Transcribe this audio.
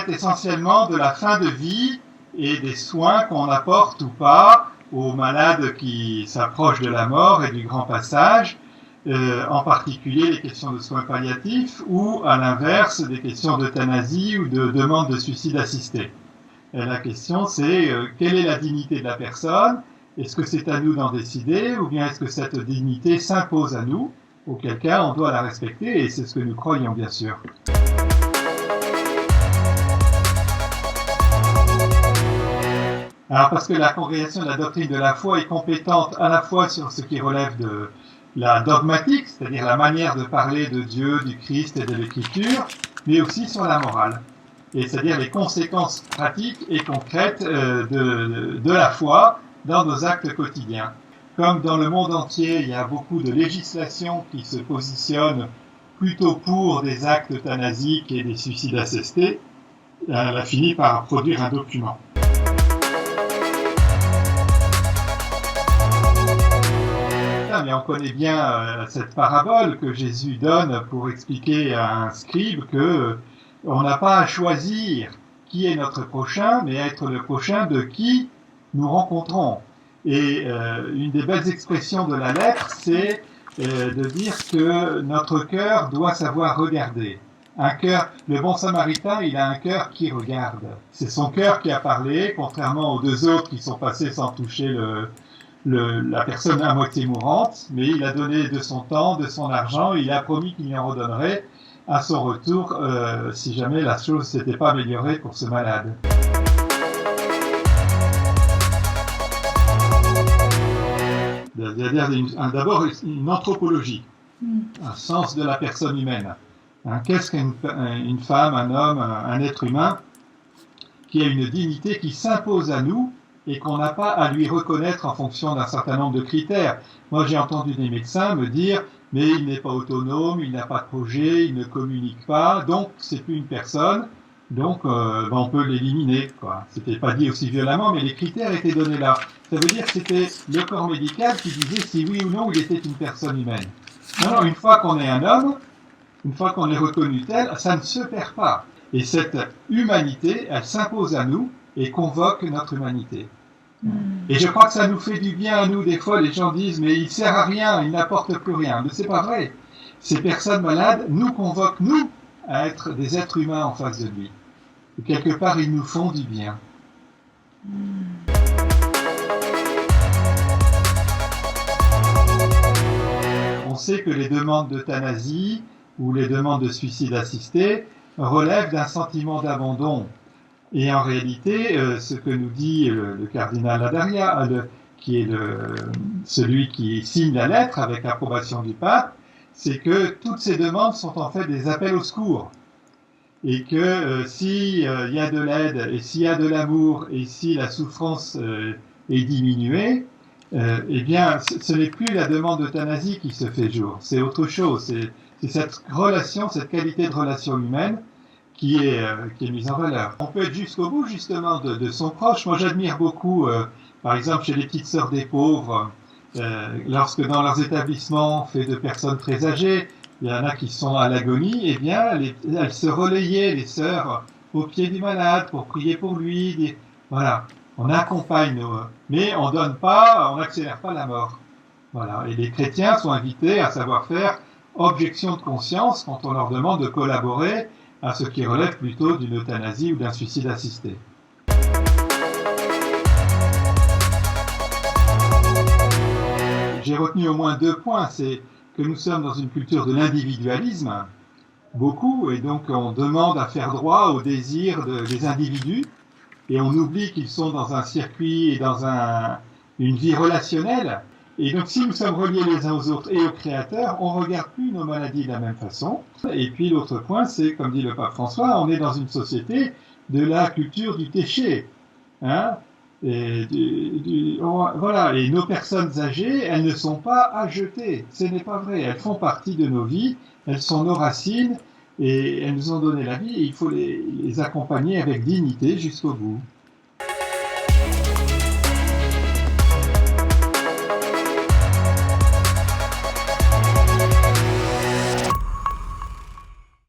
traite essentiellement de la fin de vie et des soins qu'on apporte ou pas aux malades qui s'approchent de la mort et du grand passage, en particulier les questions de soins palliatifs ou, à l'inverse, des questions d'euthanasie ou de demande de suicide assisté. Et la question, c'est quelle est la dignité de la personne? Est-ce que c'est à nous d'en décider ou bien est-ce que cette dignité s'impose à nous? Auquel cas, on doit la respecter et c'est ce que nous croyons, bien sûr. Alors, parce que la congrégation de la doctrine de la foi est compétente à la fois sur ce qui relève de la dogmatique, c'est-à-dire la manière de parler de Dieu, du Christ et de l'Écriture, mais aussi sur la morale, et c'est-à-dire les conséquences pratiques et concrètes de la foi dans nos actes quotidiens. Comme dans le monde entier, il y a beaucoup de législation qui se positionne plutôt pour des actes euthanasiques et des suicides assistés, elle a fini par produire un document. Mais on connaît bien cette parabole que Jésus donne pour expliquer à un scribe que on n'a pas à choisir qui est notre prochain, mais à être le prochain de qui nous rencontrons. Et une des belles expressions de la lettre, c'est de dire que notre cœur doit savoir regarder. Un cœur, le bon samaritain, il a un cœur qui regarde. C'est son cœur qui a parlé, contrairement aux deux autres qui sont passés sans toucher la personne à moitié mourante, mais il a donné de son temps, de son argent, il a promis qu'il en redonnerait à son retour si jamais la chose s'était pas améliorée pour ce malade. D'abord une anthropologie, un sens de la personne humaine. Qu'est-ce qu'une femme, un homme, un être humain qui a une dignité qui s'impose à nous et qu'on n'a pas à lui reconnaître en fonction d'un certain nombre de critères. Moi, j'ai entendu des médecins me dire « mais il n'est pas autonome, il n'a pas de projet, il ne communique pas, donc c'est plus une personne, donc on peut l'éliminer. » C'était pas dit aussi violemment, mais les critères étaient donnés là. Ça veut dire que c'était le corps médical qui disait si oui ou non il était une personne humaine. Non, une fois qu'on est un homme, une fois qu'on est reconnu tel, ça ne se perd pas. Et cette humanité, elle s'impose à nous et convoque notre humanité. Et je crois que ça nous fait du bien à nous. Des fois, les gens disent, mais il sert à rien, il n'apporte plus rien. Mais c'est pas vrai. Ces personnes malades nous convoquent, nous, à être des êtres humains en face de lui. Et quelque part, ils nous font du bien. On sait que les demandes d'euthanasie ou les demandes de suicide assisté relèvent d'un sentiment d'abandon. Et en réalité, ce que nous dit le cardinal Ladaria, qui est celui qui signe la lettre avec l'approbation du pape, c'est que toutes ces demandes sont en fait des appels au secours. Et que s'il y a de l'aide, et s'il y a de l'amour, et si la souffrance est diminuée, eh bien, ce n'est plus la demande d'euthanasie qui se fait jour, c'est autre chose. C'est cette relation, cette qualité de relation humaine qui est mise en valeur. On peut être jusqu'au bout, justement, de son proche. Moi, j'admire beaucoup, par exemple, chez les petites sœurs des pauvres, lorsque dans leurs établissements faits de personnes très âgées, il y en a qui sont à l'agonie, eh bien, elles se relayaient, les sœurs, au pied du malade, pour prier pour lui, dire, voilà, on accompagne, mais on donne pas, on n'accélère pas la mort. Voilà. Et les chrétiens sont invités à savoir faire objection de conscience quand on leur demande de collaborer à ce qui relève plutôt d'une euthanasie ou d'un suicide assisté. J'ai retenu au moins 2 points, c'est que nous sommes dans une culture de l'individualisme, beaucoup, et donc on demande à faire droit aux désirs des individus, et on oublie qu'ils sont dans un circuit et dans une vie relationnelle. Et donc, si nous sommes reliés les uns aux autres et au Créateur, on ne regarde plus nos maladies de la même façon. Et puis, l'autre point, c'est, comme dit le pape François, on est dans une société de la culture du péché. Et voilà. Et nos personnes âgées, elles ne sont pas à jeter. Ce n'est pas vrai. Elles font partie de nos vies. Elles sont nos racines. Et elles nous ont donné la vie. Et il faut les accompagner avec dignité jusqu'au bout.